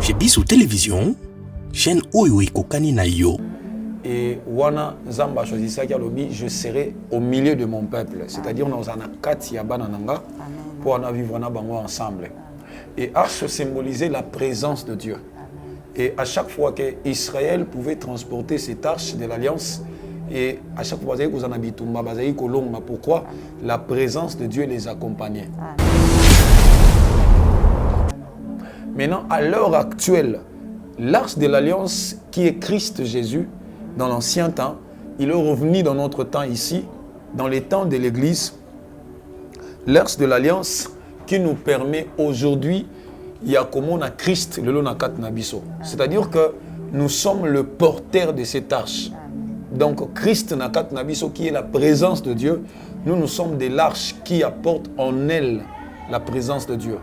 chez Bissou Télévision, chaîne Oyo Kokani na yo. Et wana Zamba choisit ça je serai au milieu de mon peuple, c'est-à-dire nous en a 4 yabananga pour en vivre ensemble. Et Arche symbolisait la présence de Dieu. Et à chaque fois que Israël pouvait transporter cette arche de l'alliance, et à chaque fois que vous en habitez, pourquoi la présence de Dieu les accompagnait. Maintenant, à l'heure actuelle, l'arche de l'alliance qui est Christ Jésus, dans l'ancien temps, il est revenu dans notre temps ici, dans les temps de l'Église, l'arche de l'alliance qui nous permet aujourd'hui, il y a comme on a Christ, le lonakat nabiso. C'est-à-dire que nous sommes le porteur de cette arche. Donc Christ nakat nabiso qui est la présence de Dieu, nous sommes de l'arche qui apporte en elle la présence de Dieu.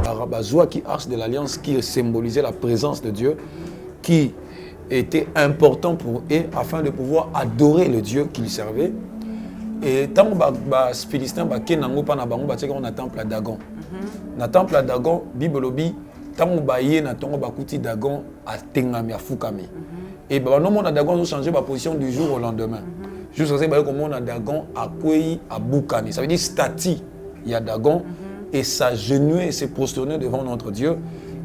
Arabazoua qui arche de l'alliance qui symbolisait la présence de Dieu, qui était important pour eux afin de pouvoir adorer le Dieu qu'ils servaient. Et tant que les Philistins on a temple à Dagon. Na temple à Dagon, Bible obi, tant que na tongo bakuti Dagon a tengami a fukami. Et bah non mon Dagon ont changé ma position du jour au lendemain. Jusqu'à ce que mon Dagon a kwei a bukami. Ça veut dire statue il y a Dagon et s'agenouiller et se prosterner devant notre Dieu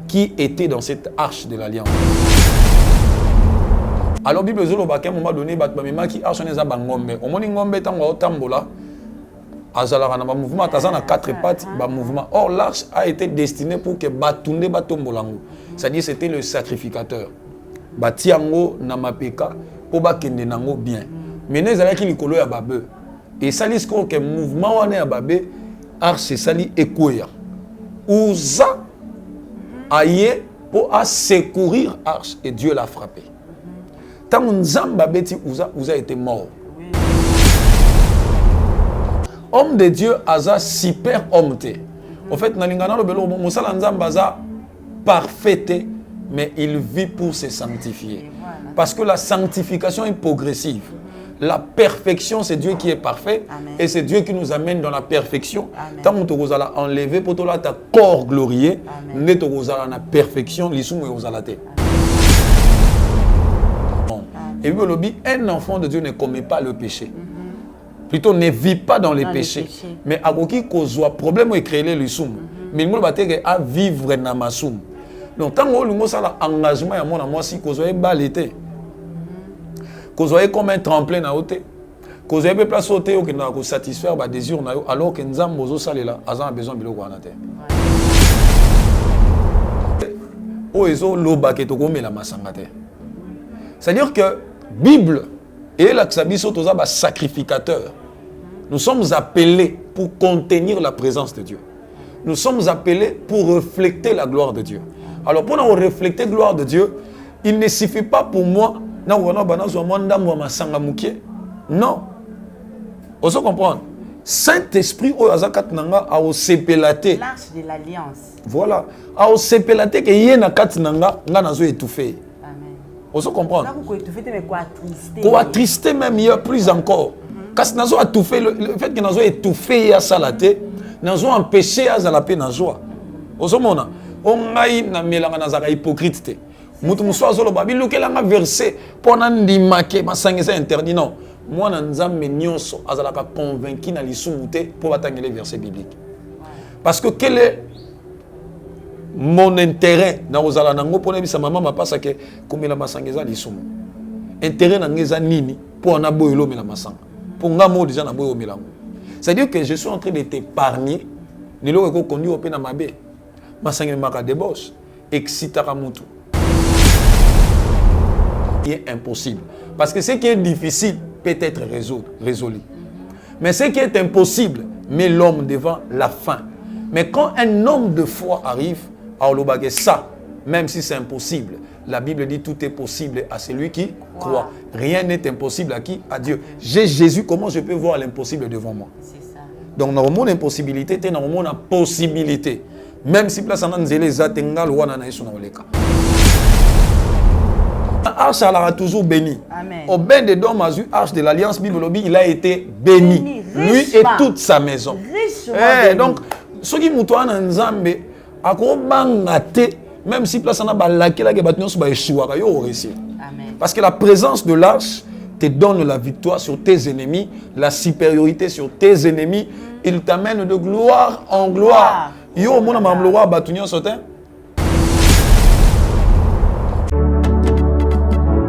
qui était dans cette arche de l'alliance. Alors, la Bible dit qu'à un moment donné, qui arche n'est pas ngombe. Au moment où ngombe est en tambola, azala na mouvement, tazana 4 pattes, mouvement. Or, l'arche a été destinée pour que batunde batombolango. C'est-à-dire c'était le sacrificateur. Batiango na mapeka pour bakende nango bien. Mais les ala qui likolo ya babe. Et ça dit que mouvement wana ya babe, arche sali ekoya. Uza aye pour secourir arche et Dieu l'a frappé. Tant Nzamba beti Uza était mort. Homme de Dieu aza super homme te. En fait, nalingana lo belo musala Nzamba za parfait, mais il vit pour se sanctifier. Parce que la sanctification est progressive. La perfection, c'est Dieu qui est parfait. Amen. Et c'est Dieu qui nous amène dans la perfection. Tant que tu vas enlever pour toi ta corps glorieux, ne tu vas la perfection, l'issue vous allez te. Et puis, un enfant de Dieu ne commet pas le péché. Plutôt, ne vit pas dans les péchés. Mais à qui cause problème est créé le soum. Mais il va à vivre dans ma soum. Donc, tant que vous avez un engagement, moi, si vous avez balité, que vous avez comme un tremplin à ôter, que vous avez place au thé, que vous avez satisfaire vos désirs, alors que nous avons besoin de l'eau. C'est-à-dire que Bible et la sacrificateur, nous sommes appelés pour contenir la présence de Dieu. Nous sommes appelés pour refléter la gloire de Dieu. Alors pour nous refléter la gloire de Dieu, il ne suffit pas pour moi, non. Vous comprenez? Saint-Esprit a osepelate. L'arche de l'alliance. Voilà. A osepelate que yena katinanga nga nazo étouffé. Vous comprenez? Quoi attrister même il y a plus encore. Parce que nous avons étouffé le fait que nous avons étouffé à salaté, nous avons empêché à la paix dans joie. Vous comprenez? On a une mélangana hypocrite. Mutu muswa zolo babi lokela nga verset pour n'andimake masangeza interdit non. Moi nanzambe nyonso azalaka convaincu na lisumuté pour batangele verset biblique. Parce que quel est mon intérêt dans aux alanango pour nebisa maman ma passe que comme la masangeza lisumu. Intérêt na ngeza nini pour na boyelo mela masanga. Pour ngamo déjà na boyo melango. C'est-à-dire que je suis en train de t'épargner ni lo ko conduit au pena mabe. Masanga maka débauche excitera mutu. Est impossible. Parce que ce qui est difficile peut être résolu. Mais ce qui est impossible met l'homme devant la fin. Mais quand un homme de foi arrive, à Olobage, ça, même si c'est impossible, la Bible dit tout est possible à celui qui croit. Rien n'est impossible à qui? À Dieu. J'ai Jésus, comment je peux voir l'impossible devant moi? C'est ça. Donc, normalement, l'impossibilité, c'est normalement la possibilité. Même si place en anzele zatenga lwana na yesu na oleka. Arche a toujours béni. Amen. Au bain de Dom Azu, arche de l'Alliance Bible, il a été béni. Lui et toute sa maison. Donc, ceux qui moutoient en Nzambe, akobanga te même si place na balakela ke batunion so ba échouera yo réussir. Amen. Parce que la présence de l'arche te donne la victoire sur tes ennemis, la supériorité sur tes ennemis, il t'amène de gloire en gloire. Yo mona ma gloire batunion sotin.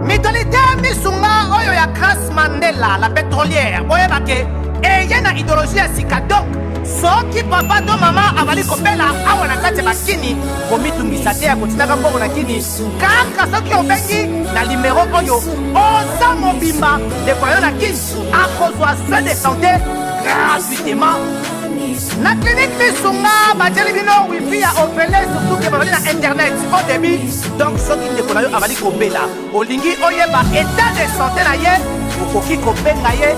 Mitolité misunga oyo ya Grace Mandela la pétrolière boye bake et yena idéologie ya sika donc soki papa to mama avali kopela awa na kati bakini komitungisa te ya kotinaka mbongo na kini kaka soki obengi na numéro oyo oza mobimba ndeko yo na kini akozwa soin de santé gratuitement na clinique misunga batieli bino wifi ya opele surtout ke babali na internet au début donc soki ndeko na yo avali kopela olingi oyeba état de santé na ye okoki kobenga ye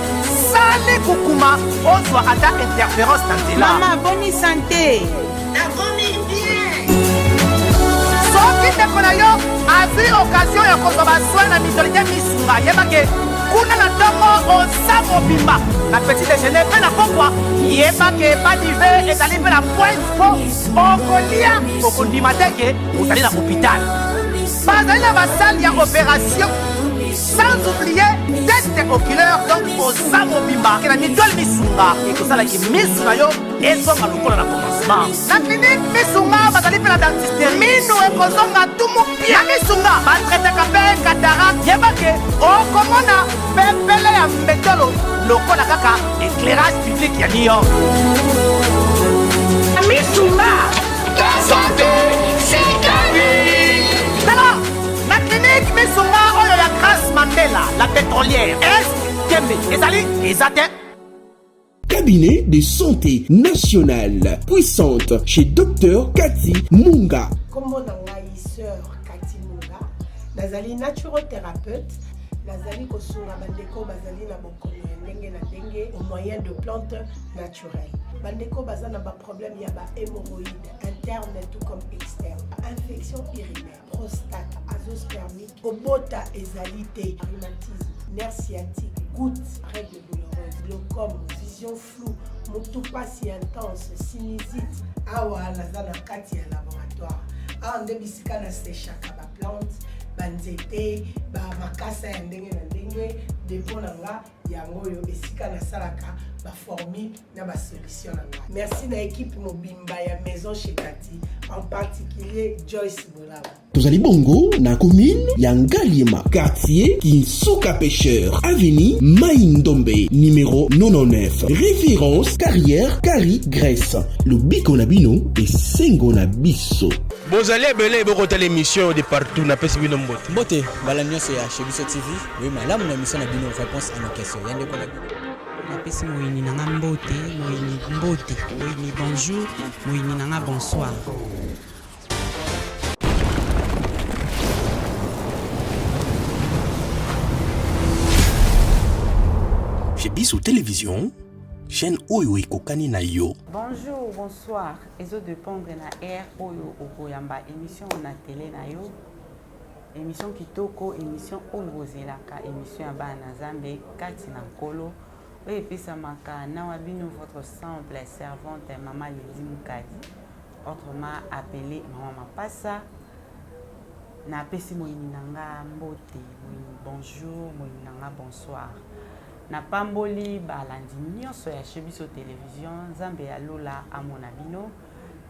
sale kukuma ozwa ata interférence na nzela. Mama, bonne santé. soki ndeko na yo azwi occasion ya kozwa basoi na mitolite misunga yebake kuna na ntongo oza mobimba na petit déjeuner mpe na pokwa yebake badive ezali mpe na point po okolia okondima teke ozali na hôpital bazali na basale ya opération sans oublier test oculaire donc oza mobimba ke na mitole misunga ekosalaki misu na yo ezonga lokola na commencement na clinique misunga bazali mpe na dentiste minu ekozonga tumu pia misunga batretaka mpe katarak yebake okomona pepele ya mbetolo lokola kaka éclairage public ya New York misunga santé sikani tala na clinique misunga oyo ya Grace Mandela la pétrolière est kembe ezali ezate. Cabinet de santé nationale puissante chez Dr Cathy Munga. Kombo na ngai sœur Cathy Munga, nazali naturothérapeute, nazali kosunga bandeko bazali na bokono ya ndenge na ndenge au moyen de plantes naturelles. Bandeko baza na ba problème ya ba hémorroïdes interne tout comme externe, infection urinaire, prostate, azoospermie, obota ezali te, rhumatisme, nerf sciatique, gouttes, règles douloureuses, glaucome, vision floue, motupa si intense, sinusite. Awa naza na kati ya laboratoire. Awa nde bisika na séchaka ba plante, banzete, ba makasa ya ndenge na ndenge, depo na nga yango yo esika na salaka ba formule na ba solution na nga. Merci na équipe mobimba ya maison chez Cathy, en particulier Joyce Bolaba. Tozali bongo na commune ya Ngaliema, quartier Kinsuka Pêcheur, avenue Maïndombe, numéro 99. Référence carrière Kari Grèce. Le biko na bino et sengo na biso. Bozali ebele bokota l'émission de partout na pesi bino mbote. Mbote bala nyonso ya Chebiso TV. Oui, malamu na émission na bino réponse à nos questions. Yande ko na bino. Napesi moyini nanga mbote, moyini mbote, moyini bonjour, moyini nanga bonsoir. Chez Bissou Télévision, chaîne Oyo Kokani na yo. Bonjour, bonsoir. Ezo de pondre na air oyo okoyamba émission na télé na yo. Émission kitoko, émission Olrozelaka, émission ya bana Zambe kati na nkolo. Et puis ça m'a nawabino votre simple servante maman Lydie Mukadi, autrement appelée maman Mapassa. Na pesi moyini nanga mbote, moyini bonjour, moyini nanga bonsoir. Na pamboli balandi nyonso ya Chebiso Télévision, Zambe ya Lola amona bino.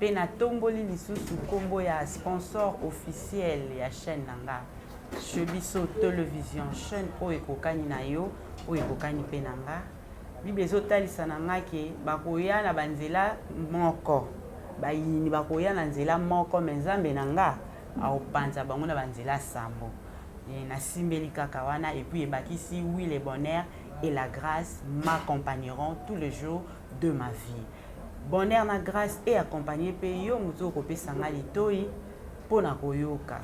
Pe na tomboli lisusu kombo ya sponsor officiel ya chaîne nanga. Chebiso Télévision, chaîne oyo ekokani na yo, oyo ekokani pe nanga. Bible ezotalisa na nga ke bakoya na banzela moko. Bayini bakoya na nzela moko me Nzambe na nga aopanza bango na banzela sambo. Na simbeli kaka wana et puis ebakisi oui le bonheur et la grâce m'accompagneront tous les jours de ma vie. Bonheur na grâce et accompagné pe yo muto kopesa nga litoi pona koyoka.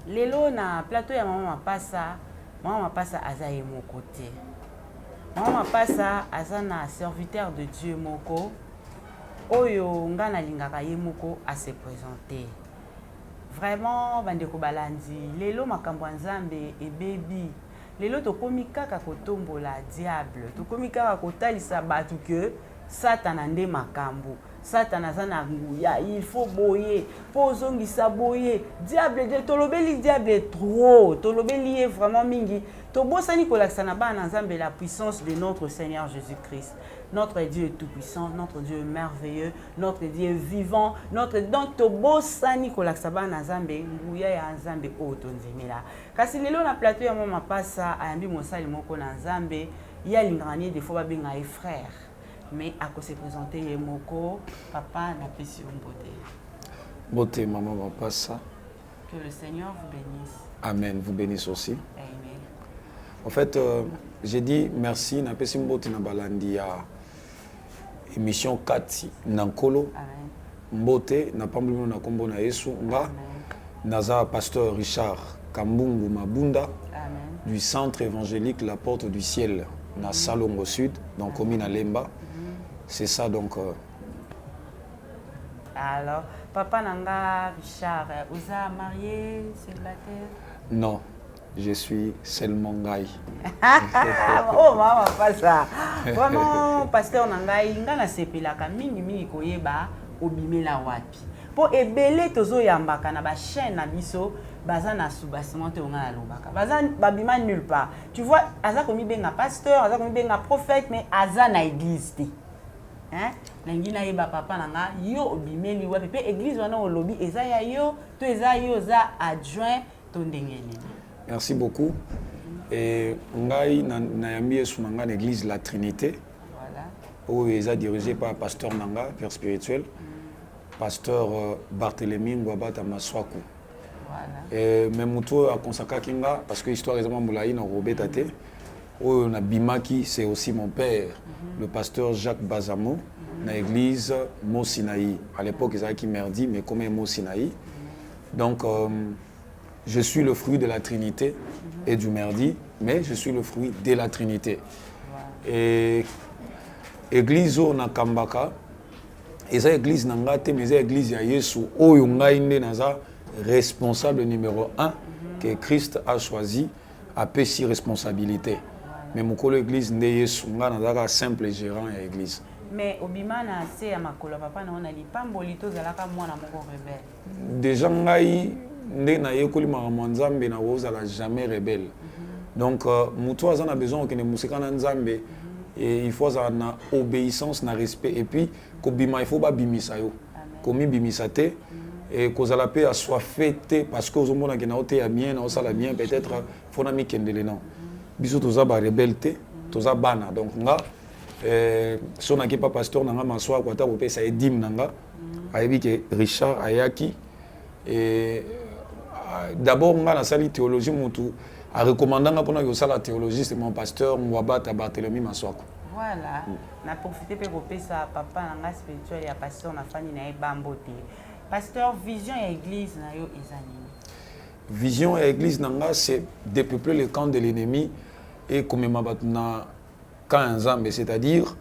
Lelo na plateau ya mama Mapassa azaye moko te. Mama Mapassa aza na serviteur de Dieu moko oyo nga na lingaka ye moko à se présenter. Vraiment bandeko balandi lelo makambo Nzambe ebebi. Lelo tokomi kaka kotombola diable, tokomi kaka kotalisa batu ke Satan ande makambo. Satan aza na nguya, il faut boyer, pozongisa boyer. Diable, tolobeli diable est trop, tolobeli est vraiment mingi. Tobosani kolakisana ba na Nzambe la puissance de notre Seigneur Jésus-Christ. Notre Dieu est tout-puissant, notre Dieu est merveilleux, notre Dieu est vivant, donc tobosani kolakisa ba na Nzambe nguya ya Nzambe o tonzimela. Kasi lelo na plateau ya mama pasa ayambi mosali moko na Nzambe, ya lingani des fois ba benga e frère. Mais à quoi se présenter les moko, papa n'a pas si beauté. Beauté, maman, papa, ça. Que le Seigneur vous bénisse. Amen, vous bénisse aussi. Amen. En fait, j'ai dit merci, n'a pas si beauté na balandi à émission 4 Nankolo. Amen. Beauté, n'a pas oublié na kombo na Yesu nga. Naza pasteur Richard Kambungu Mabunda. Amen. Du centre évangélique La Porte du Ciel, na Salongo Sud, donc commune à Lemba. C'est ça donc. Alors, papa Nanga Richard, vous avez marié, célibataire? Non, je suis seulement Ngaï. Oh, maman, pas ça. Vraiment, pasteur Nangaï, nga na sepelaka mingi koyeba obimela wapi. Po ebele tozo yambaka na ba chaîne na biso, baza na soubassement te nga na lobaka. Baza babima nulle part. Tu vois, aza komi benga pasteur, aza komi benga prophète, mais aza na église te. Hein? Nangina yeba papa nanga yo obimeli wapi pe église wana olobi eza ya yo to eza yo za adjoint to ndengeni. Merci beaucoup. Et ngai na yambi Yesu nanga l'église La Trinité. Voilà. Où eza dirigé par pasteur nanga père spirituel. Pasteur Barthélemy Ngwabata Maswaku. Voilà. Et même muto a consacré kinga parce que histoire exactement moulaï na Robert Tate. Où on a Bimaki, c'est aussi mon père, le pasteur Jacques Bazamo, dans l'église Mosinaï. À l'époque, ils avaient qui merdi, mais comme Mosinaï. Donc, je suis le fruit de la Trinité et du merdi, mais je suis le fruit de la Trinité. Et l'église Nakambaka, et cette église Nangate, mais cette église Yesu, où on a une responsable numéro 1 que Christ a choisi à payer responsabilité. Mais mon collègue l'église n'est pas simple gérant de l'église. Mais obima na se ya makolo papa na ona lipamboli to zalaka mwana moko rebelle. Déjà ngai ndé na yekoli makambo nzambe na ozala jamais rebelle. Donc muto azana besoin que ne musika na nzambe et il faut avoir na obéissance na respect et puis kobima il faut ba bimisa yo. Komi bimisa te et kozala pe assoiffé te parce que ozomona ke na ote ya bien na osala bien peut-être faut na mikendele non. Biso toza ba rebelle te, toza bana donc nga si on n'a pas pasteur nanga maswa kwata ko pesa edim nanga ayebi ke Richard ayaki et d'abord nga na sali théologie mutu a recommandanga pona ko sala théologie c'est mon pasteur Mwabata Barthélemy Maswako. Voilà, na profiter pe ko pesa papa nanga spirituel ya pasteur na fani na ebambote. Pasteur vision ya église na yo ezani. Vision ya église nanga c'est dépeupler le camp de l'ennemi et comme na c'est-à-dire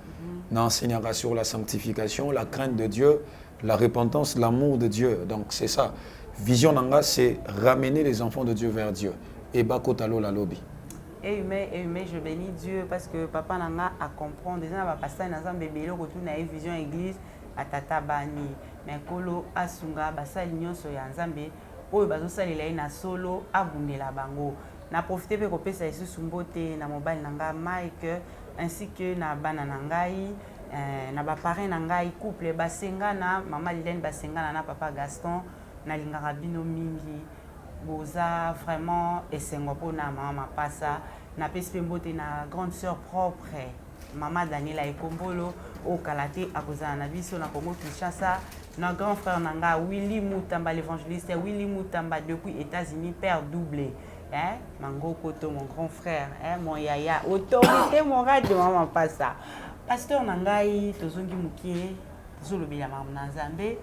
n'enseignera sur la sanctification, la crainte de Dieu, la repentance, l'amour de Dieu. Donc c'est ça. Vision nanga, c'est ramener les enfants de Dieu vers Dieu. Et bakotalo la lobby. Et je bénis Dieu parce que papa nanga a comprendre déjà va passer dans un bébé le retour na vision église à tata bani mais kolo asunga basali nyonso ya nzambe oyo bazosalela na solo abundela bango. Na profité pe kopesa Yesu mbote na mobile nanga Mike ainsi que na bana nangai na ba parrain nangai couple basengana mama Lilène basengana na papa Gaston na lingaka bino mingi boza vraiment esengo pona mama pasa na pesi mbote na grande sœur propre mama Daniela Ekombolo au Kalate akozana na biso na Congo Kinshasa na grand frère nanga Willy Mutamba l'évangéliste Willy Mutamba depuis États-Unis père doublé. Hein? Mango Koto, mon grand frère, hein? Mon yaya, autorité morale de maman pas ça. Pasteur Nangai, Tozongi Mukie, Zolobi ya Mamna Nzambe,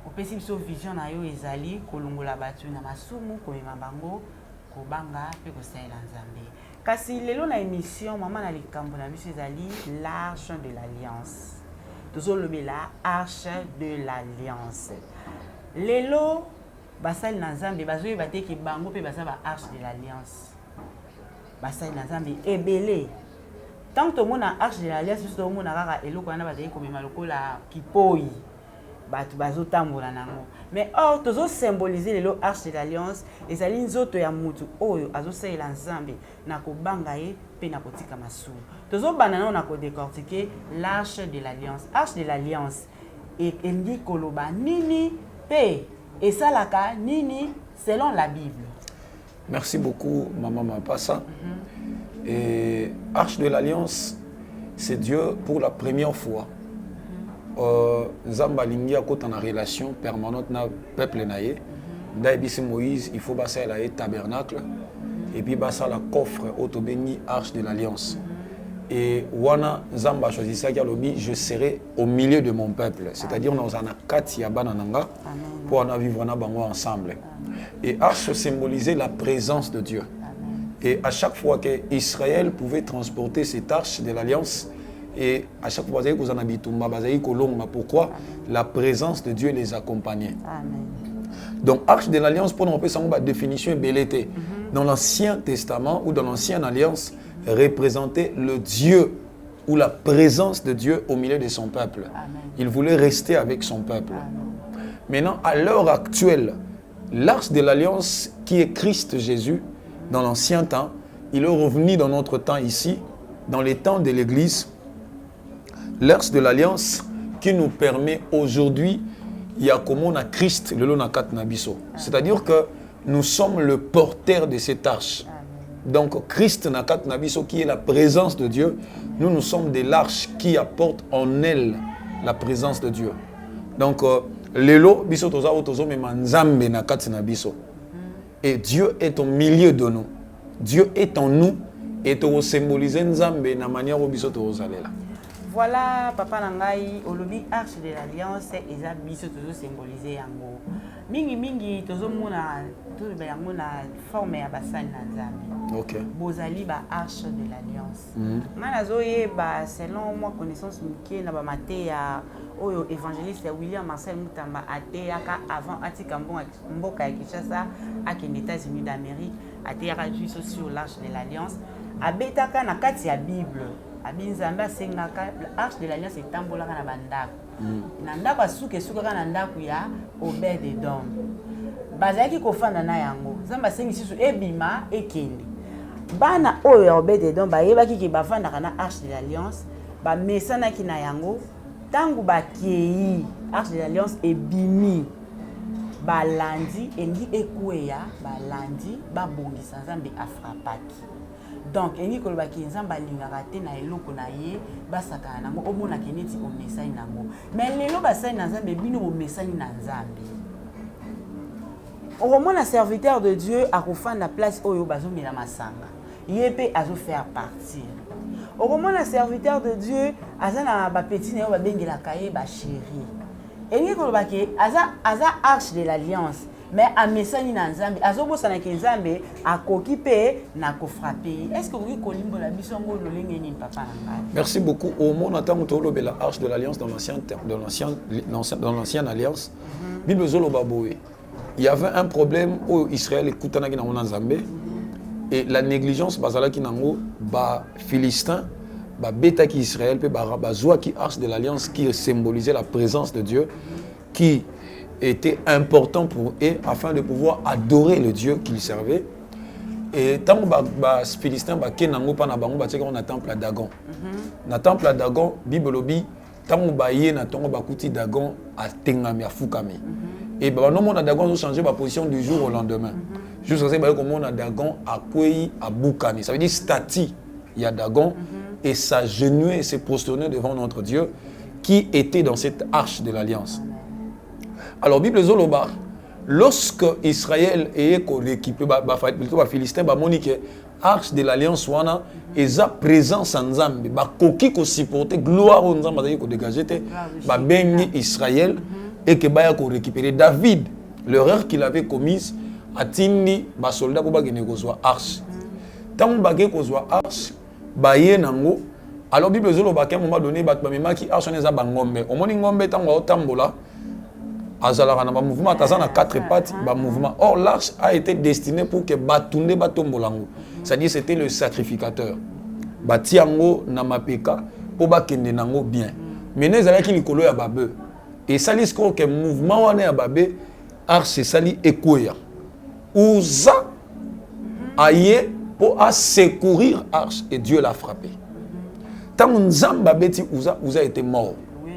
opesi biso vision na yo ezali kolongola batu na masumu komema bango kobanga pe kosalela Nzambe. Kasi lelo na émission maman na likambo na biso ezali l'arche de l'alliance. Tozolobi la arche de l'alliance. Lelo basali na Nzambe bazoyi bateki bango pe basa ba arche de l'alliance basali na Nzambe ebele tant que tout le monde a arche de l'alliance, tout le monde a la kipoi. Mais or, tous symboliser les arches de l'alliance, et ça ligne autres ya mutu, oh, azo c'est l'ensemble, na ko bangaye, pe na kotika masu. Tous autres bananes na ko décortiquer l'arche de l'alliance. Arche de l'alliance, et dit koloba nini, pe, et ça la ka nini, selon la Bible. Merci beaucoup, maman Mapassa. Et arche de l'alliance, c'est Dieu pour la première fois. Zamba lingi a en relation permanente na peuple naïe. D'ailleurs, Moïse, il faut passer la tabernacle et puis passer la coffre autobéni arche de l'alliance. Et wana Zamba choisi ça car je serai au milieu de mon peuple, c'est-à-dire dans un katia banananga pour en vivre ensemble. Et arche symbolisait la présence de Dieu. Et à chaque fois que Israël pouvait transporter cette arche de l'alliance, et à chaque fois que vous en habitez, pourquoi la présence de Dieu les accompagnait. Amen. Donc, arche de l'alliance, pour nous, on peut savoir la définition bellété. Dans l'Ancien Testament ou dans l'Ancienne Alliance, représentait le Dieu ou la présence de Dieu au milieu de son peuple. Amen. Il voulait rester avec son peuple. Amen. Maintenant, à l'heure actuelle, l'arche de l'alliance qui est Christ Jésus, dans l'ancien temps, il est revenu dans notre temps ici, dans les temps de l'Église. L'arche de l'alliance qui nous permet aujourd'hui, il y a comme on a Christ, le lonakat nabiso. C'est-à-dire que nous sommes le porteur de cette arche. Donc Christ nakat nabiso qui est la présence de Dieu, nous sommes de l'arche qui apporte en elle la présence de Dieu. Donc lelo biso tozo me manzambe nakat nabiso. Et Dieu est au milieu de nous. Dieu est en nous et tu symbolises nzambe na manière où biso tozalela. Voilà, papa Nangai, au lobby arche de l'alliance, et ça, biso toujours symbolisé yango. Mingi, toujours mona, tout le monde a formé à bassin nanzambi. Ok. Bozali ba arche de l'alliance. Manazoye ba selon moi connaissance miki na ba matéya oyo évangéliste William Marcel Mutamba ateyaka avant atikambon mboka ya Kinshasa ak les États-Unis d'Amérique ateyaka juste sur l'arche de l'alliance abetaka na kati ya Bible. Abinzamba sengaka l'arche de l'alliance etambolaka na bandako. Na ndako asuke sukaka na ndako ya Obed-Edom. Bazaki kofanda na yango. Zamba sengi sisu ebima ekende. Bana oyo ya Obed-Edom bayebaki ke bafandaka na arche de l'alliance, ba mesanaki na yango tangu bakei arche de l'alliance ebimi. Balandi endi ekweya balandi babongisa Nzambe afrapaki. Donc eni kolobaki Nzambe alingaka te na eloko na ye basaka nango omona keneti o message nango. Mais lelo basali na Nzambe bino o message na Nzambe. Omona serviteur de Dieu akofanda place oyo bazomela masanga. Yépe azo faire partir. Omona serviteur de Dieu azana ba petit na yo ba bengela kaye ba chérie. Eni kolobaki aza arche de l'alliance. Mais à messani na Nzambe azobosa na Nzambe akoki pe na ko frapper. Est-ce que vous kolimbo la bisongo lolenge ni papa nanga? Merci beaucoup. Au monde entend tolo la arche de l'alliance dans l'ancienne alliance. Bible zolo baboé. Il y avait un problème où Israël écoutana ki na Nzambe et la négligence bazala ki nango ba philistin ba beta ki Israël pe ba zoa ki arche de l'alliance qui symbolisait la présence de Dieu qui était important pour eux afin de pouvoir adorer le Dieu qu'ils servaient. Et tant que les Philistins ont un temple à Dagon. Dans le temple à Dagon, Bible lobi, tant que Dagon a Tengami, à Fukami. Et non, mon Dagon a changé ma position du jour au lendemain. Jusqu'à ce que mon Dagon a Kwei à Bukami. Ça veut dire stati, il y a Dagon, et s'agenouiller et se prosterner devant notre Dieu qui était dans cette arche de l'alliance. Alors, Bible Zoloba, lorsque Israël est équipé, les Philistins, Monique, arche de l'alliance, et sa présence en Zambie, koki ko supporter gloire en Zambie, ko dégager, béni Israël, et que baya ko récupérer David, l'erreur qu'il avait commise, a tindi ba soldat pour bagene ko soit arche. Tant bagé ko soit arche, baye nango. Alors Bible Zoloba, à un moment donné, ba mema ki arche neza bangombe. O moni ngombe tango tambola. Azalaka na mouvement tazana 4 pattes ba mouvement. Or l'arche a été destinée pour que batunde batombolango. C'est-à-dire c'était le sacrificateur. batiango na mapeka po bakende nango bien. Maintenant ezalaki likolo ya babe. Et sali sko ke mouvement wana ya babe arche sali ekoya. Uza aye pour secourir arche et Dieu l'a frappé. Tant nzamba beti Uza était mort.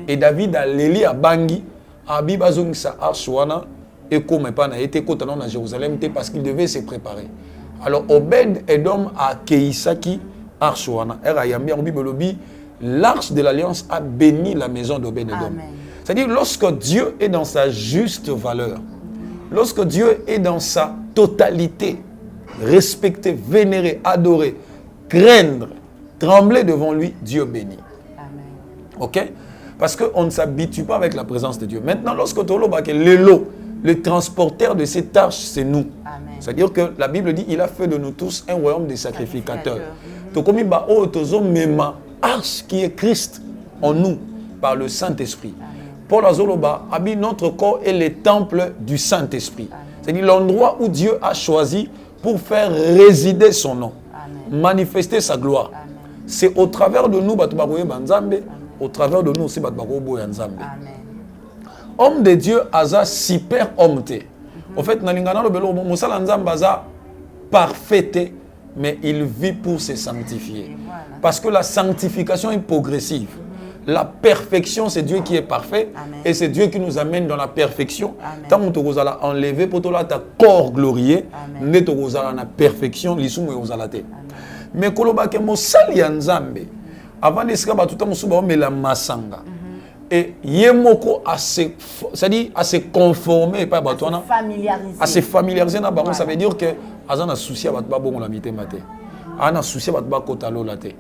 Et David a leli a bangi abi bazongisa arche wana ekoma pa na été kotana na Jérusalem parce qu'il devait se préparer. Alors Obed Edom a keisaki arche wana era yambi en bibolobi l'arche de l'alliance a béni la maison d'Obed Edom. C'est-à-dire lorsque Dieu est dans sa juste valeur, lorsque Dieu est dans sa totalité, respecter, vénérer, adorer, craindre, trembler devant lui, Dieu bénit. Amen. Ok? Parce qu'on ne s'habitue pas avec la présence de Dieu. Maintenant, lorsque tu as le transporteur de cette arche, c'est nous. C'est-à-dire que la Bible dit il a fait de nous tous un royaume de sacrificateurs. Tu comme il va arche qui est Christ en nous par le Saint-Esprit. Paul Azoloba a dit notre corps est le temple du Saint-Esprit. C'est-à-dire l'endroit où Dieu a choisi pour faire résider son nom, manifester sa gloire. C'est au travers de nous, au travers de nous aussi, homme de Dieu, Aza super homme. En fait, parfait, mais il vit pour se sanctifier. Parce que la sanctification est progressive. La perfection, c'est Dieu qui est parfait. Amen. Et c'est Dieu qui nous amène dans la perfection. Tant que tu as enlevé pour ta corps glorieux, tu as la perfection. Mais koloba ke mosali ya nzambe avant de se ba tout musuba mais la masanga et yemoko à se conformer pas batona à se familiariser na bango. Ça veut dire que azana souci ba ba bongo la mité maté ana souci ba ba kotalo la té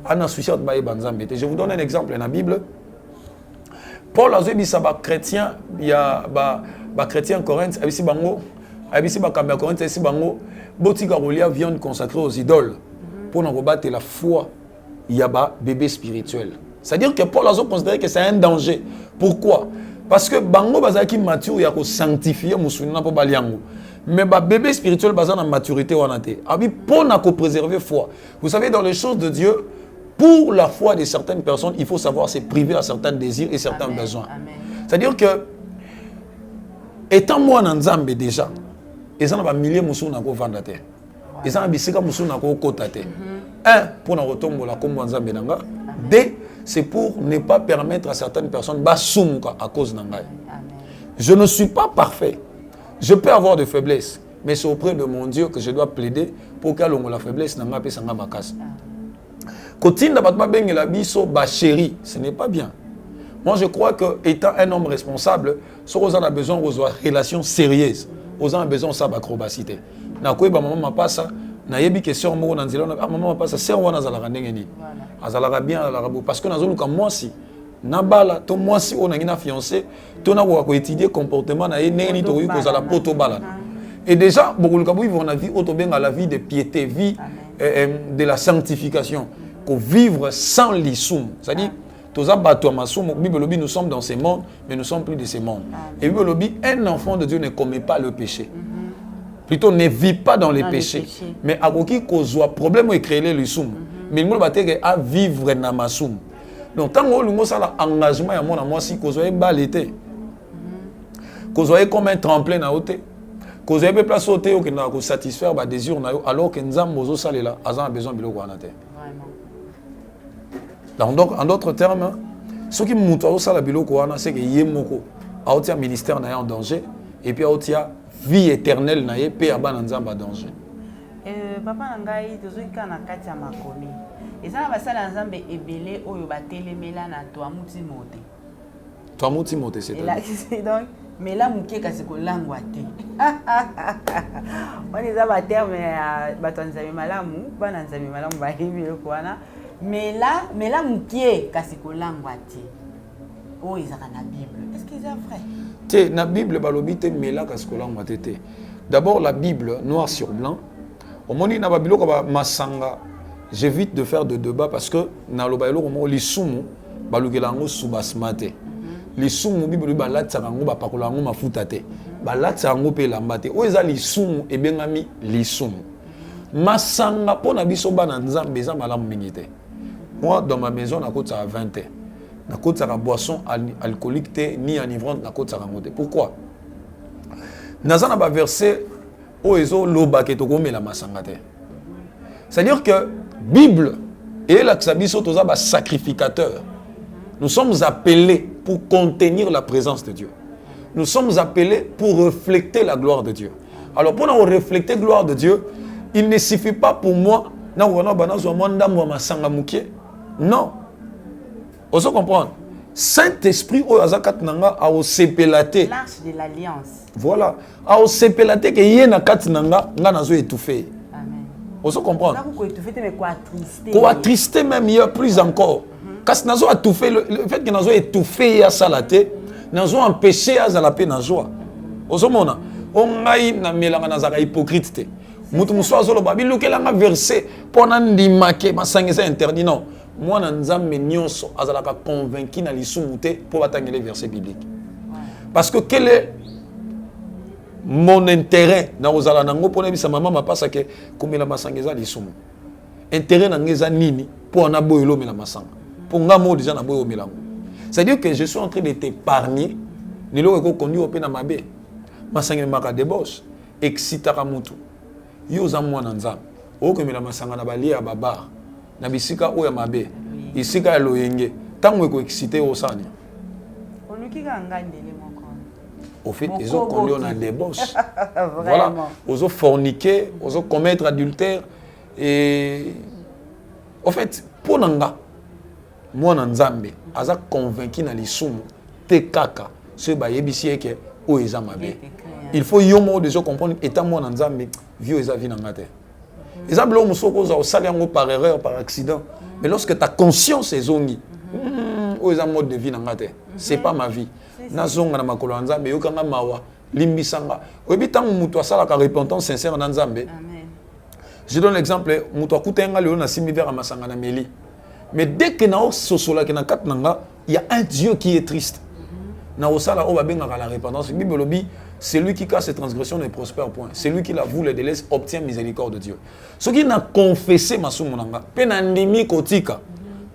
ana souci ba ba nzambe. Je vous donne un exemple dans la Bible. Paul a dit ça ba chrétien il y a ba chrétien Corinthe abisi bango abisi ba kamba Corinthe abisi bango botika rolia viande consacrée aux idoles pour nous rebattre la foi. Il y a un bébé spirituel. C'est-à-dire que Paul a considéré que c'est un danger. Pourquoi? Parce que bango bazaki mature ya ko sanctifier musulmana po baliango. Mais ba bébé spirituel bazana maturité wanate. Abi pour na ko préserver foi. Vous savez dans les choses de Dieu, pour la foi de certaines personnes, il faut savoir se priver à certains désirs et certains besoins. C'est-à-dire que étant moi dans Nzambe déjà, et ça na ba milliers musulmana ko vandate. Et ça na bisika musulmana ko kotate. Un, pour nous retomber la combo Nzambe nanga. Deux, c'est pour ne pas permettre à certaines personnes basumuka à cause nanga. Je ne suis pas parfait. Je peux avoir de faiblesses, mais c'est auprès de mon Dieu que je dois plaider pour qu'elle ait la faiblesse nanga pe sanga makas. Kotinda batba bengela biso ba chéri, ce n'est pas bien. Moi je crois que étant un homme responsable, si on a besoin de relations sérieuses, on a besoin de sa acrobacité. Na ko ba maman passa na yebi question mo na nzela na maman passa ser wana zalaka ndenge ni. Azalaka bien azalaka parce que nazo luka moi si na bala to moi si on a une fiancée, to na ko étudier comportement na ye ndenge to ko zala poto bala. Et déjà beaucoup luka vivre na vie auto benga la vie de piété, vie de la sanctification, qu'on vivre sans l'isum. C'est-à-dire nous sommes dans ces mondes, mais nous ne sommes plus de ces mondes. Et un enfant de Dieu ne commet pas le péché. Plutôt ne vit pas dans les péchés. Mais à qui cause problème est créé le soum. Mais il faut à vivre dans ma soum. Donc tant que nous avons engagement à moi si cause est balité. Cause est comme un tremplin à haute. Cause est place haute qui n'a pas satisfaire ba désir alors que nous avons ça là, a besoin de l'eau. Donc en d'autres termes, ce qui montre ça la biloko c'est que yemoko a un ministère en danger et puis a vie éternelle na ye pe abana nzamba danger. Papa ngai tozoika na kati ya makomi. Ezana basala nzambe ebele oyo batelemela na to amuti mote. To amuti mote c'est donc mais là mukie kasi ko langwa te. On eza ba terme bato nzambe malamu, bana nzambe malamu ba hibi ko wana. Mais là mukie kasi ko langwa te. Oh ezaka na Bible. Est-ce que c'est vrai? Té na Bible balobi te mela kasi ko langwa te. D'abord la Bible noir sur blanc. Au moni na babilo ko ba masanga. J'évite de faire de débat parce que na lo bayelo ko li sumu balukela ngo subasmate. Les sumu Bible ba latsa ngo ba pakola ngo mafuta te. Ba latsa ngo pe lamba te. O eza li sumu e bengami li sumu. masanga po na biso bana nzambe eza malamu mingi te. Moi dans ma maison na kota à 20 ans. Na kota la boisson alcoolique te ni enivrante na kota la moté. Pourquoi? Nazana ba verset o ezo loba ke to komela masanga te. C'est-à-dire que Bible et la biso toza ba sacrificateur. Nous sommes appelés pour contenir la présence de Dieu. Nous sommes appelés pour refléter la gloire de Dieu. Alors pour nous refléter la gloire de Dieu, il ne suffit pas pour moi non. Vous comprenez? Saint-Esprit a osepelate. L'arche de l'alliance. Voilà. A osepelate que yena katinanga nga nazo étouffé. Amen. Vous comprenez? Quoi attrister même hier plus encore. Parce que nazo étouffé le fait que nazo étouffé ya salate, nazo empêché à la paix na joie. Vous comprenez? On ngai na melanga nazaka hypocrite te. Mutu muso azolo babi lukelanga verset pona ndimake masangeza interdit non. Moi na nzambe nyonso azalaka convaincu na lisumu te pour batangela verset biblique. Parce que quel est mon intérêt na ozala nango pona bisa mama mapasa ke komela masangeza lisumu. Intérêt na ngeza nini pour na boyelo mela masanga. Pour nga mo déjà na boyo melango. C'est-à-dire que je suis en train de t'épargner nilo eko conduit au pena mabe. Masanga maka débauche excitaka mutu. Yo za mwana nzambe. Okomela masanga na balia baba. Na bisika oya mabe. Isika ya loyenge. Tango eko excité osani. Onukika ngandele moko. Au fait, ils ont conduit en débauche. Voilà. Ils ont forniqué, ils ont commettre adultère. Et au fait, pour nanga, moi nzambe, aza convaincu na lisumu te kaka ce ba yebisi eke o eza mabe. Il faut yomo déjà comprendre état moi nzambe vieux eza vie nanga te. Eza blo musoko za osali yango par erreur par accident. Mais lorsque ta conscience est zongi, o eza mode de vie nanga te. C'est pas ma vie. Na zonga na makolo nzambe yokanga mawa limbisanga. Oyebi tango mutu asala ka repentance sincère na nzambe. Amen. Je donne l'exemple, mutu akutenga lelo na simi vers masanga na meli. Mais dès que na sosola ke na kat nanga, il y a un Dieu qui est triste. Na osala o babenga la repentance. Bible lobi, celui qui casse ses transgressions ne prospère point. Celui qui l'avoue les délaisse obtient miséricorde de Dieu. Ce qui n'a confessé masumu nanga, pe na ndimi kotika.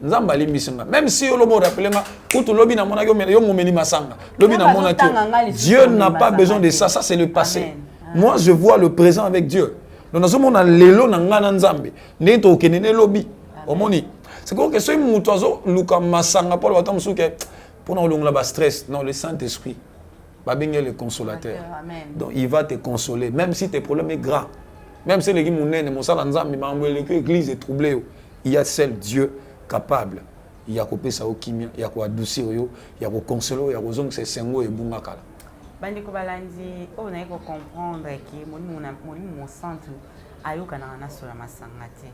Nzamba limbisinga. Même si yo lobo rappelenga, kutu lobi na mona yo momeni masanga. Lobi na mona ke Dieu n'a pas besoin de ça, ça c'est le passé. Moi je vois le présent avec Dieu. Donc nazo mona lelo na ngana nzambe. Ne to kenene lobi. Omoni. C'est que ce moutazo luka masanga pour le temps souke pour nous longa ba stress non le Saint-Esprit va bien le consolateur. Donc il va te consoler même si tes problèmes est grands. Même si les gens monene mosala nzambe mambwele que l'église est troublée, il y a seul Dieu capable. Il y a coupé ça au kimia, il y a quoi adoucir yo, il y a quoi consoler, il y a quoi zong c'est sengo et bunga kala. Bandi ko balandi on a ko comprendre que mon centre ayoka na sur la masangati.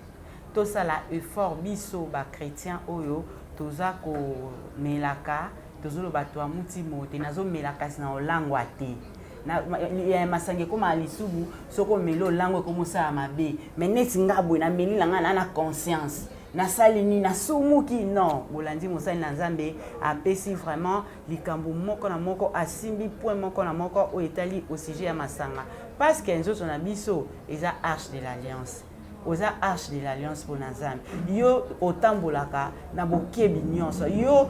Tout ça là effort biso ba chrétien oyo toza ko melaka tozolo bato a mutimo te nazo melaka sina olangwa te na ya masange koma lisubu soko melo lango komosa mabe mais neti ngabo na meli langa na conscience na salini na sumuki non bolandi mosali na nzambe apesi vraiment likambo moko na moko asimbi point moko na moko o etali au sujet ya masanga parce que nzoto na biso eza arche de l'alliance. Aux arches de l'alliance pour Nazam. Yo otambolaka na bokebi nyonso. Yo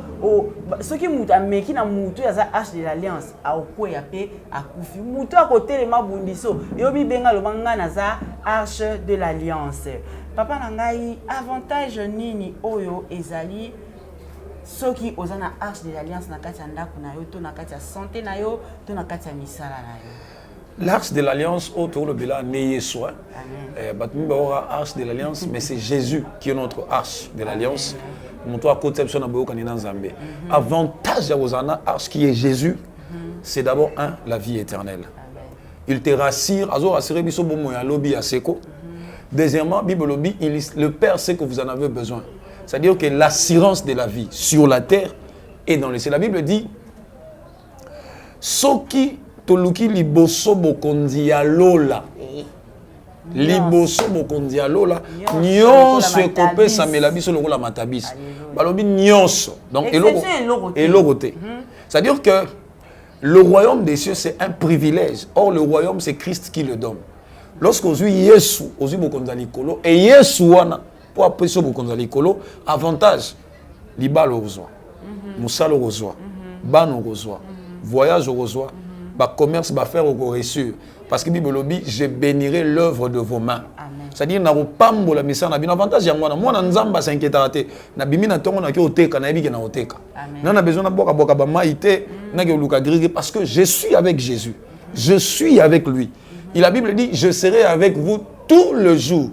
ce qui muta meki na mutu ya arche de l'alliance a okwe ya pe akufi. Mutu a côté le mabundiso. Yo bi benga lo manga na za arche de l'alliance. Papa nangai avantage nini oyo ezali soki ozana arche de l'alliance na kati ya ndako na yo to na kati ya santé na yo to na kati ya misala na yo. L'arche de l'alliance autour de Béla n'ayez soin. Arche de l'alliance, mais c'est Jésus qui est notre arche de l'alliance. Avantage à Osana, arche qui est Jésus, c'est d'abord la vie éternelle. Il te rassure, deuxièmement, le Père sait que vous en avez besoin. C'est-à-dire que l'assurance de la vie sur la terre et dans les cieux. La Bible dit, ce qui toluki liboso bokondi ya lola liboso bokondi ya lola nyonso ekopesa mela biso lokola matabisi balobi nyonso donc eloko te. C'est-à-dire que le royaume des cieux c'est un privilège. Or le royaume c'est Christ qui le donne. Lorsque vous Yesu, vous avez bokonza likolo et Yesu wana pour apprécier bokonza likolo, avantage libal rozwa. Musalo rozwa. Ban rozwa. Voyage rozwa. Ba commerce ba faire au réussir parce que Bible dit je bénirai l'œuvre de vos mains. C'est-à-dire na pambo la mission na bin avantage yango na mwana nzamba s'inquiétera te na bimi na tongo na ki oteka na yebi na oteka. Na na besoin na boka ba maïté na ke luka griri parce que je suis avec Jésus. Je suis avec lui. Et la Bible dit je serai avec vous tout le jour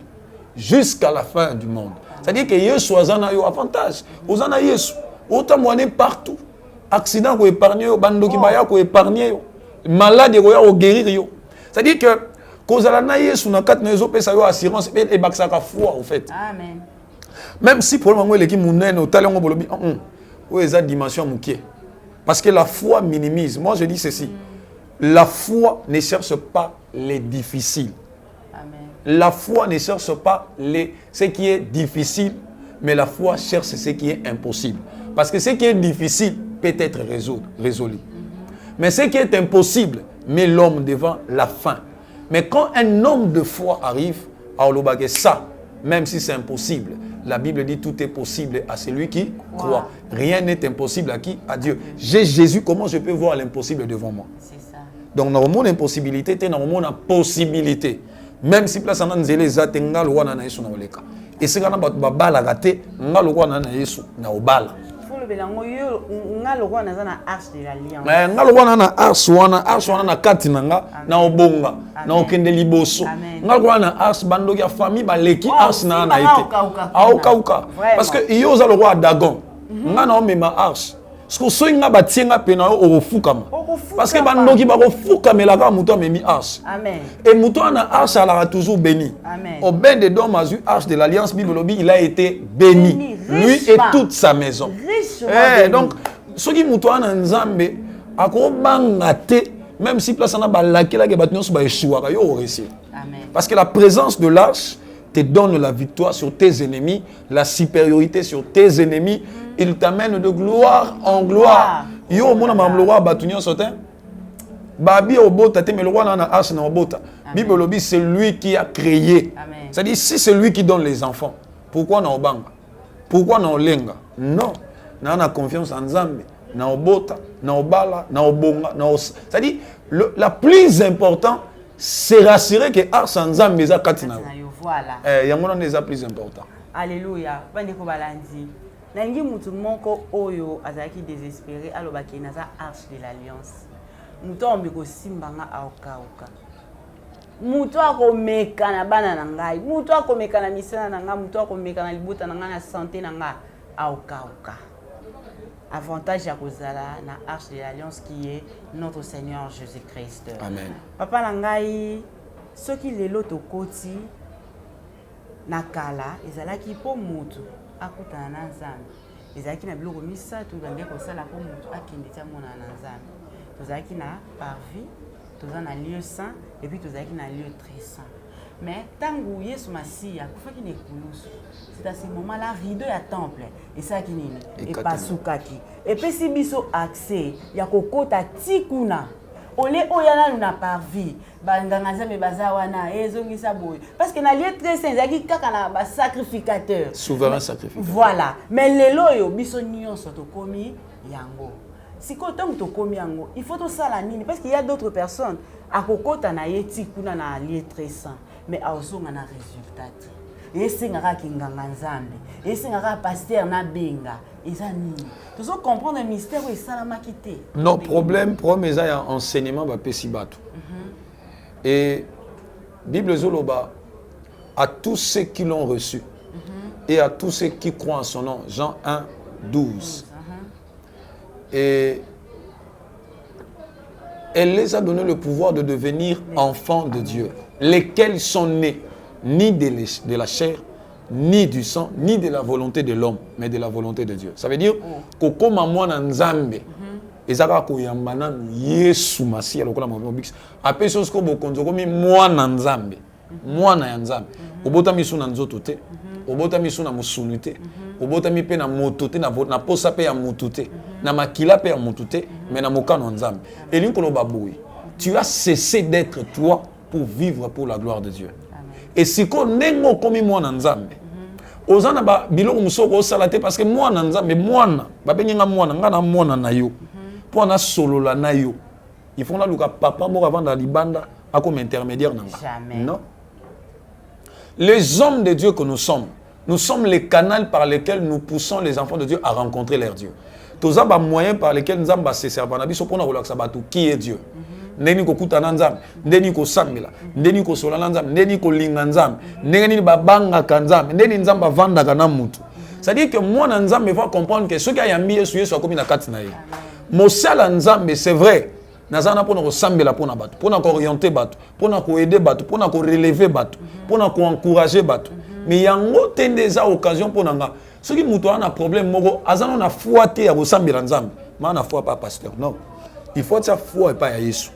jusqu'à la fin du monde. C'est-à-dire que Yesu azana yo avantage. Ozana Yesu. Autant moine partout. Accident ko épargner yo, bandoki baya ko épargner yo. Malade ko ya ko guérir yo. C'est-à-dire que kozala na Yesu na kat na ezo pesa yo assurance et baksaka foi au fait. Amen. Même si pour le moment les qui munene au talent bolobi ou eza dimension mukie. Parce que la foi minimise. Moi je dis ceci. La foi ne cherche pas les difficiles. Amen. La foi ne cherche pas ce qui est difficile, mais la foi cherche ce qui est impossible. Parce que ce qui est difficile peut être résolu. Mais ce qui est impossible met l'homme devant la fin. Mais quand un homme de foi arrive à Olobake, ça, même si c'est impossible, la Bible dit tout est possible à celui qui croit. Rien n'est impossible à qui? À Dieu. J'ai Jésus, comment je peux voir l'impossible devant moi? C'est ça. Donc, dans le monde impossibilité, dans le monde possibilité. Même si place en anzele zatenga lwa na Yesu na oleka. Et c'est quand on va bala raté, nga lwa na Yesu na obala. Nga lwa na zana arche de l'alliance. Mais nga lwa na arche wana na kati nanga na obonga na okende liboso. Nga lwa na arche bando ya famille ba leki arche na na ite. Aoka. Parce que iyo za le roi Dagon. Nga na omema arche. Ce que so nga batienga pena o ofukama. Parce que bandoki ba ofukama la ka muto memi arche. Amen. Et muto na arche a toujours béni. Amen. Au ben de dom azu arche de l'alliance Bible lobi il a été béni. Lui et toute sa maison. Donc ce qui muto na nzambe akobanga te même si place na ba lakela ke batnyo so ba échouera yo réussir. Amen. Parce que la présence de l'arche te donne la victoire sur tes ennemis, la supériorité sur tes ennemis. Il t'amène de gloire en gloire. Yo mona mamloa batunyo sotin. Babi obota te me le roi na arche na obota. Bible lobi c'est lui qui a créé. C'est-à-dire si c'est lui qui donne les enfants, pourquoi na obanga? Pourquoi na olenga? Non. Na na confiance en Nzambe, na obota, na obala, na obonga, na c'est-à-dire la plus important c'est rassurer que arche Nzambe eza katina. Voilà. Yango na eza plus important. Alléluia. Bande ko balandi. Nangi mutu moko oyo azaki désespéré alobaki naza arche de l'alliance. Mutu ombeko simbanga aoka. Mutu akomeka na bana na ngai, mutu akomeka na misana na ngai, mutu akomeka na libuta na ngai na santé na ngai aoka. Avantage ya kozala na arche de l'alliance qui est notre Seigneur Jésus-Christ. Amen. Papa na ngai soki lelo tokoti na kala ezalaki po mutu akutana na Nzambe. Ezalaki na biloko misatu bande kosala po mutu akende tia mona na Nzambe. Tozalaki na parvis, toza na lieu saint et puis tozalaki na lieu très saint. Mais tangu Yesu Masiya akufaki na ekulusu. C'est à ce moment-là rideau ya temple et ça qui nini et pasukaki. Et puis si biso accès ya kokota tikuna. Ole oyana na parvis banganga Nzambe bazawana ezongisa boy parce que na lieu très saint zaki kaka na ba sacrificateur souverain sacrificateur. Voilà, mais lelo yo biso nyonso tokomi yango. Siko tant tokomi yango, il faut to sala nini parce qu'il y a d'autres personnes à kokota na yeti kuna na lieu très saint mais azonga na résultat. Et singaka kinganga Nzambe, et singaka pasteur na benga. Ils animent. Tu dois comprendre le mystère où ils sont la maquité. Non, problème est un enseignement va pesibato. Et Bible Zoloba à tous ceux qui l'ont reçu et à tous ceux qui croient en son nom. Jean 1, 12. Et elle les a donné le pouvoir de devenir enfants de Dieu, lesquels sont nés ni de la chair, ni du sang, ni de la volonté de l'homme, mais de la volonté de Dieu. Ça veut dire que comme moi dans Nzambe, ezaka ko yambana Yesu Masiya lokola mobix. Après chose ko bokonzo komi moi na Nzambe, moi na Nzambe. Obota misu na nzoto te, obota misu na musunu te, obota mi pe na moto te na posa pe ya mutu te, na makila pe ya mutu te, mais na mokano Nzambe. Elinko lo baboui. Tu as cessé d'être toi pour vivre pour la gloire de Dieu. Amen. Et si ko nengo komi mwana nzambe ozana ba biloko musoko osalate parce que mwana nzambe mwana ba benga mwana ngana mwana na yo pour na solola na yo il faut na luka papa moko avant da libanda a comme intermédiaire nanga. Jamais. Non. Les hommes de Dieu que nous sommes les canaux par lesquels nous poussons les enfants de Dieu à rencontrer leur Dieu. Tous les moyens par lesquels nous avons se servir na biso pona relaxa batu qui est Dieu. Ndeni ko kuta nzambe, ndeni ko sambela, ndeni ko solana nzambe, ndeni ko linga nzambe, ndeni babanga kanzambe, ndeni nzamba vanda kana mutu. C'est-à-dire que moi nzambe va comprendre que ce qui a yambi Yesu soit comme na kati na ye. Mosala nzambe c'est vrai. Nazana pona ko sambela pona batu, pona ko orienter batu, pona ko aider batu, pona ko relever batu, pona ko encourager batu. Mais yango tendeza occasion pona nga. Ce qui mutu ana problème moko azana na foi te ya ko sambela nzambe. Ma na foi pas pasteur. Non. Il faut que ça foi et pas ya Yesu.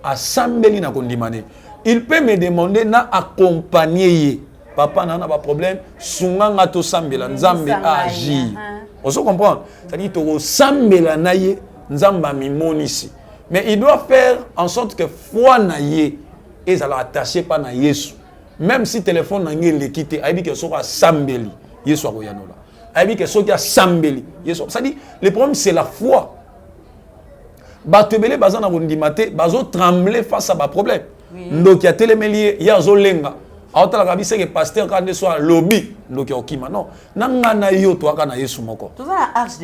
Assembler na kondimane. Il peut me demander na accompagner. Papa n'a pas problème. Sunganga to sambela nzambe agir. On se comprend. C'est-à-dire to sambela na ye nzamba mimonisi. Mais il doit faire en sorte que foi na ye et ça l'attacher pas na Yesu. Même si téléphone na ngé le quitter, aibi que sera sambeli. Yesu a koyanola. Aibi que sera sambeli. Yesu. C'est-à-dire le problème c'est la foi. Batebele bazana bondimate bazo trembler face à ba problème. Donc il y a télémélier, il y a zolenga. Aotala kabisa que pasteur quand soit lobby, donc il okima non. Nanga na yo to aka na Yesu moko.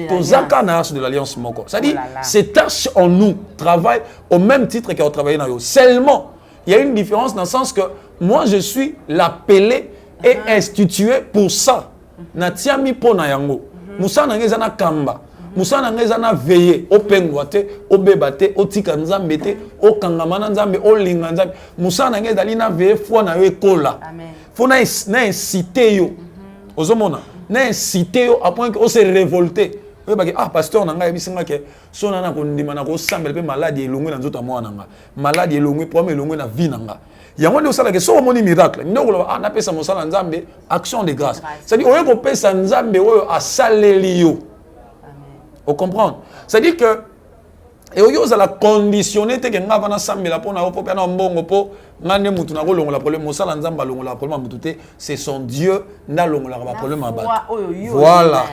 Tozaka na arche de l'alliance moko. C'est-à-dire ces tâches en nous travaillent au même titre qu'on travaille na yo. Seulement, il y a une différence dans le sens que moi je suis l'appelé et institué pour ça. Na tiami pona yango. Musa na ngeza na kamba. Musa na ngeza na veiller au pengwate au bebate au tika nzambe te au kangamana nzambe au linga nzambe Musa na ngeza lina veiller foi na yo ekola faut na inciter yo ozomona na inciter yo à point que on se révolter oui parce que ah pasteur na ngai bisinga ke so na ko ndima na ko sambela pe maladie elongwe na nzoto mwana nga maladie elongwe problème elongwe na vie nanga yango ndio sala ke so moni miracle ndoko ah na pesa mosala nzambe action de grâce c'est-à-dire oyo ko pesa nzambe oyo asaleli yo. Vous comprenez? C'est-à-dire que et oyo za la conditionner te que nga vana sambela pona opo pe na mbongo po ngane mutu na kolongo la problème mosala nzamba longo la problème mutu te c'est son Dieu na longo la problème aba. Voilà.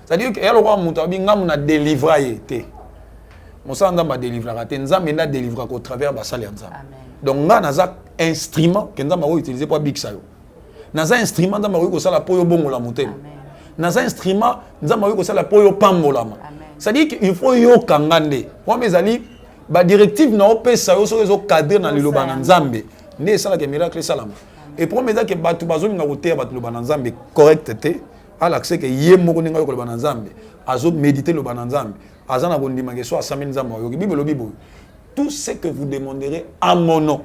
C'est-à-dire que yalo kwa mutu abi ngamu na délivrer te. Mosala nzamba délivrer te nzambe na délivrer au travers ba sala nzamba. Donc nga na za instrument que nzamba o utiliser pour biksa yo. Na za instrument nzamba o ko sala po yo bongo la mutema. Na za instrument nzamba o ko sala po yo pambolama. C'est-à-dire qu'il faut yo kangande. Moi mes amis, ba directive na opesa yo so zo cadrer na liloba na nzambe. Ne sala ke miracle salama. Et pour mes que batu bazo nga kote batu liloba na nzambe correct te, à l'accès que yé moko ninga yo liloba na nzambe, azo méditer liloba na nzambe. Azana bondima ke so asameni nzambe yo bible bible. Tout ce que vous demanderez à mon nom,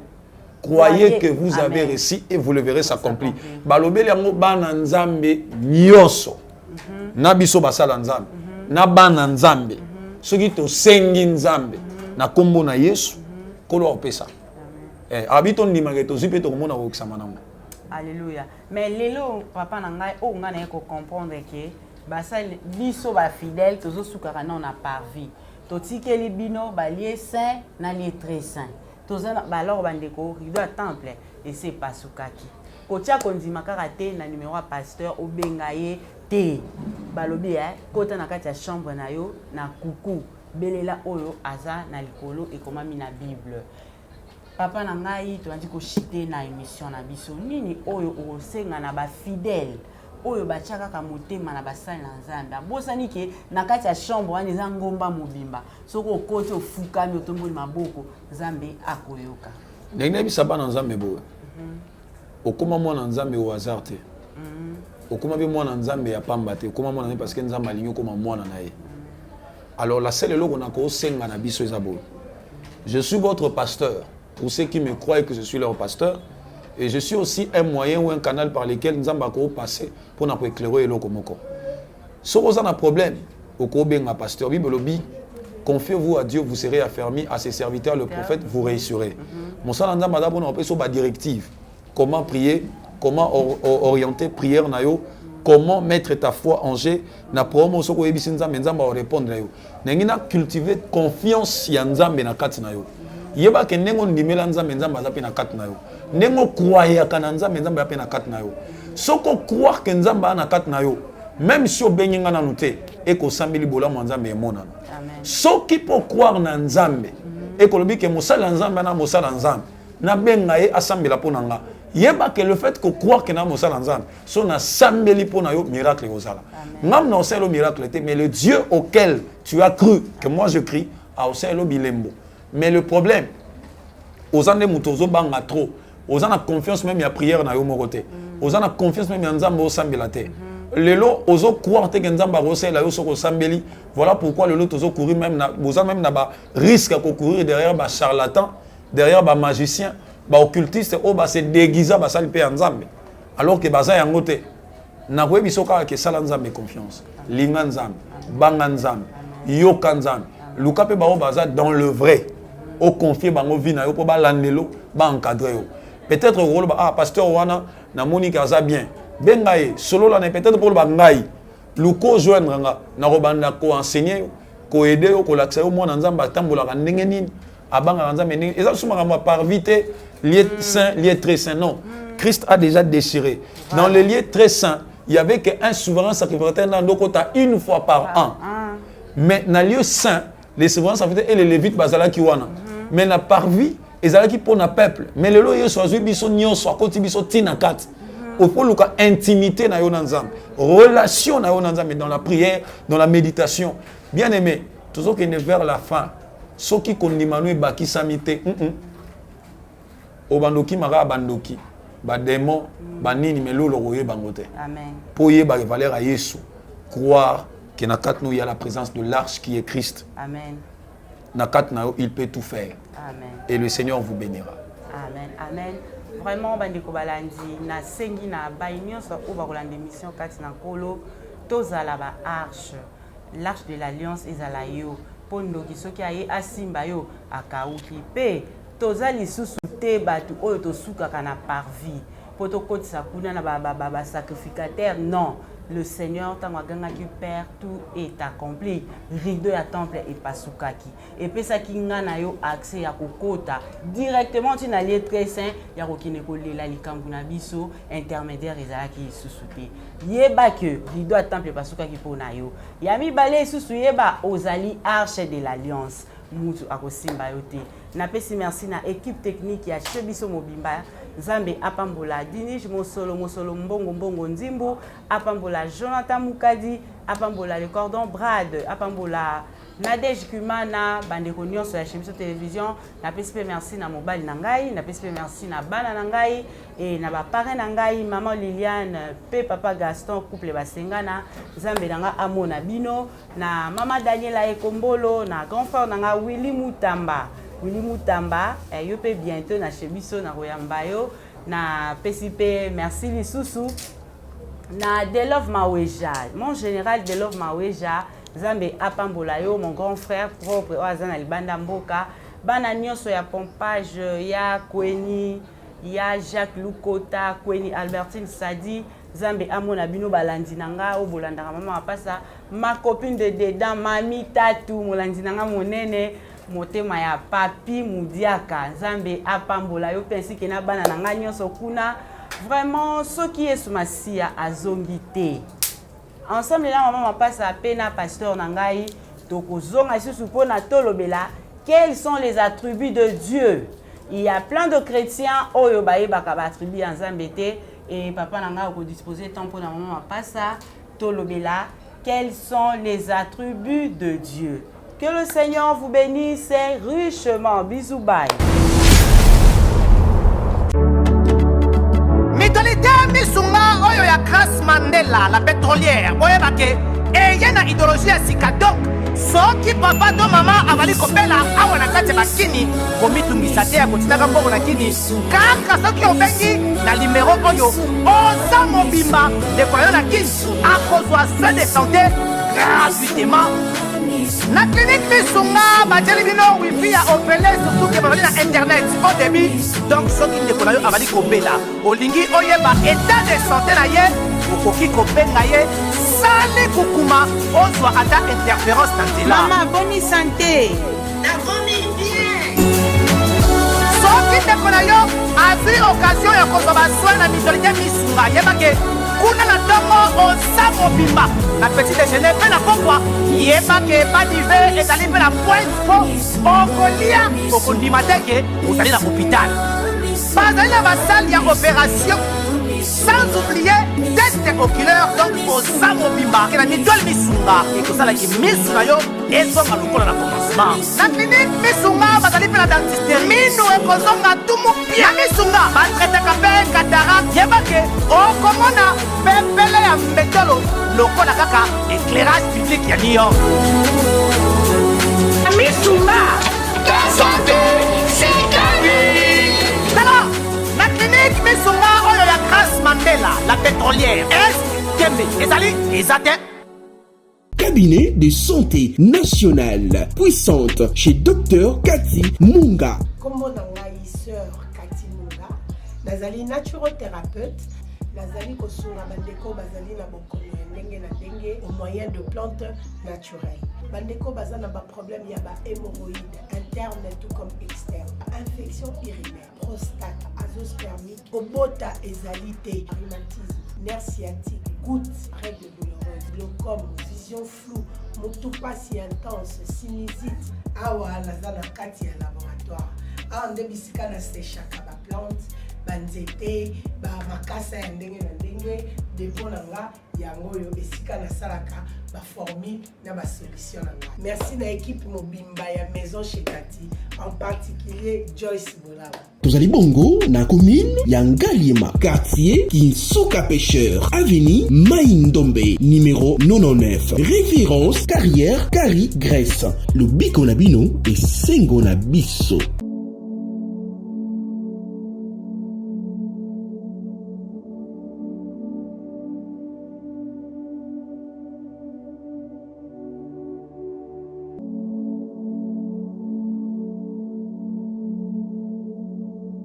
croyez que vous avez réussi et vous le verrez s'accomplir. Balobeli yango bana nzambe nyonso. Na biso basala nzambe. Na bana nzambe soki to sengi nzambe na kombo na Yesu kolo opesa habito ndima ke to zipe to komona ko kisama nango. Alléluia. Mais lelo papa na ngai o ngana ko comprendre que basa biso ba fidèle tozo sukara na na parvi to tikeli bino ba lié saint na lié très saint tozana ba alors bandeko il doit temple et c'est pas sukaki kotia kondima karate na numéro à pasteur obengaye te balobi kota na kati ya chambre na yo na kuku belela oyo aza na likolo ekomami na Bible. Papa na ngai to andi ko chiter na émission na biso nini oyo osenga na ba fidèle oyo bachaka ka motema na basali na nzambe bosani ke na kati ya chambre wana eza ngomba mobimba soko okoti ofukami otomboli maboko nzambe akoyoka ndenge bisaba na nzambe boye okoma mwana nzambe au hasard te okoma be mwana nzambe ya pamba te okoma mwana parce que nzambe alingi okoma mwana na ye. Alors la seule eloko na ko senga na biso eza boye je suis votre pasteur pour ceux qui me croient que je suis leur pasteur et je suis aussi un moyen ou un canal par lequel nzambe ko passer pour na ko éclairer eloko moko so vous avez un problème oko benga pasteur bible lobi confiez-vous à Dieu vous serez affermis à ses serviteurs le prophète vous réussirez. Mon sala nzambe da bona opesa ba directive comment prier, comment orienter prière na yo, comment mettre ta foi en jeu na promo soko yebisinza nzambe va répondre na yo. Nengina cultiver confiance ya nzambe na kati na yo. yeba ke ndenge ndimela nzambe nzambe aza pe na kati na yo ndenge croire kana nzambe nzambe ape na kati na yo soko croire ke nzambe ana kati na yo même si obengi nga nanu te ekosambeli bolamu nzambe emonana soki po croire na nzambe ekolobi ke mosala nzambe na mosala nzambe na benga ye asambela po na nga yeba que le fait que croire que na mosala nzambe so na sambeli po na yo miracle ozala ngam na oselo miracle te mais le Dieu auquel tu as cru que moi je crie a oselo bilembo mais le problème ozande mutozo banga trop ozana confiance même ya prière na yo moko te ozana confiance même ya nzambe osambela te lelo ozo croire te que nzambe osela yo soko sambeli voilà pourquoi lelo tozo courir même na boza même na ba risque ko courir derrière ba charlatan derrière ba magicien ba occultiste o ba se déguisa ba sali pe nzambe alors que baza yango te na ko bisoka ke sala nzambe confiance linga nzambe banga nzambe yoka nzambe luka pe ba o baza dans le vrai o confier bango vie na yo po ba landelo ba encadrer yo peut-être rôle ba pasteur wana na moni kaza bien bengaye solo la peut-être pour ba ngai luko joindre nga na ko banda ko enseigner ko aider ko laksa yo mona nzambe tambola ka ndenge nini abanga nzambe ndenge eza suma ma par vite lié saint lié très saint non Christ a déjà déchiré dans le lieu très saint il y avait qu'un souverain sacrificateur dans Dokota une fois par an mais dans le lieu saint les souverains sacrificateurs et les lévites bazala ki wana mais na parvi ezala ki pona peuple mais le lo yo soit biso nyonso akoti biso tina kat au pour le cas intimité na yo nzambe relation na yo nzambe dans la prière dans la méditation bien aimé toujours qu'il est vers la fin ceux qui kondimanu baki samité obandoki mara bandoki ba démon ba nini melolo roye bangote amen pour yeba valeur à Yesu croire que na kat nous il y a la présence de l'arche qui est Christ amen na kat na il peut tout faire amen et le Seigneur vous bénira amen amen vraiment bandeko balandi na sengi na bainyoso o ba kolanda mission kati na kolo tozala ba l'arche de l'alliance ezala yo pondo kisoki aye asimba yo akauki pe tozali susu te batu oyo tosukaka na parvis poto kotisa kuna na ba sacrificateur non le Seigneur tangagangaki Père tout est accompli rideau ya temple et pasukaki et puis ça ki ngana yo accès ya kokota directement tu na lieu très saint ya kokine kolela likambu na biso intermédiaire ezalaki susu te yeba que rideau ya temple pasukaki pona yo ya mibale susu yeba ozali arche de l'alliance mutu akosimba yo te na pesi merci na équipe technique ya Chebiso Mobimba Nzambe apambola Dinige Mosolo mbongo nzimbu apambola Jonathan Mukadi apambola le cordon Brad apambola Nadège Kumana bandeko nyonso ya Chebiso télévision na pesi merci na mobali na ngai na pesi merci na bana na ngai et na ba parrain na ngai maman Liliane pe papa Gaston couple basengana Nzambe nanga amona bino na mama Daniela Ekombolo na grand frère nanga Willy Mutamba yo pe bientôt na Chebiso na koyamba yo na PCP merci lisusu na Delove Maweja mon général Delove Maweja Zambe apambola yo mon grand frère propre oazana libanda mboka bana nyonso ya pompage ya Kweni ya Jacques Lukota Kweni Albertine Sadi Zambe amona bino balandi nanga o bolandaka mama apasa ma copine de dedans mami tatu molandi nanga monene motema ya papi mudiaka Nzambe apambola yo pensi ke na bana nanga nyonso kuna vraiment soki Yesu Masia azongi te ensemble là maman pasa pena pasteur nangai tokozonga isusu pona tolobela quels sont les attributs de Dieu. Il y a plein de chrétiens oyo bayebaka ba attributs Nzambe te et papa nanga ko disposer temps pona maman pasa tolobela quels sont les attributs de Dieu. Que le Seigneur vous bénisse richement. Bisous, bye. Mitolité misunga oyo ya Grace Mandela, la pétrolière. Boye bake, eye na idéologie ya sika donc. Soki papa to mama avali kopela awa na kati bakini komitungisa te ya kotinaka mbongo na kini kaka soki obengi na numéro oyo oza mobimba de koyo na kini akozwa soin de santé gratuitement. Na clinique misunga bajeli bino wifi ya opele surtout ke bazali na internet au début donc soki ndeko na yo avali kopela olingi oyeba état de santé na ye okoki kobenga ye sali kukuma ozwa ata interférence na nzela. Maman, bonne santé. La famille bien. azwi occasion ya kozwa baswin na mitolite misunga yebake kuna na ntongo oza mobimba na petit déjeuner mpe na pokwa yebake badive ezali mpe na point po okolia okondima teke ozali na hôpital bazali na basali ya opération sans oublier test oculaire donc oza mobimba ke na mitole misunga ekosalaki misu na yo ezonga lokola na commencement na clinique misunga bazali mpe na dentiste minu ekozonga tumu pia na misunga batretaka mpe cataracte yebake okomona pepele ya mbetolo lokola kaka éclairage public ya New York na misunga ta santé c'est gagné alors na clinique misunga oyo ya Grace Mandela la pétrolière est kembe ezali ezate Cabinet de santé nationale puissante chez Dr Cathy Munga. Comment sœur Cathy Munga, nazali naturothérapeute, nazali kosunga bandeko bazali na bokono ndenge na ndenge au moyen de plantes naturelles. Bandeko bazana ba problème ya ba hémorroïdes interne tout comme externe, infection urinaire, prostate, azoospermique, obota ezalité, rhumatisme, nerf sciatique, gouttes, règles douloureuses, glaucome, vision floue, motopathie intense, sinusite, awa nazana kati ya laboratoire. Awa nde bisika na sechaka ba plante, banzete, ba makasa ya ndenge na ndenge, depo na nga yango yo esika na salaka ba formule na ba solution na nga. Merci na équipe mobimba ya maison chez Cathy, en particulier Joyce Bolaba. Tozali bongo na commune ya Ngaliema, quartier Kinsuka Pêcheur, avenue Maïndombe, numéro 99. Référence carrière Carrie Grèce. Le Biko na bino et Sengo na biso.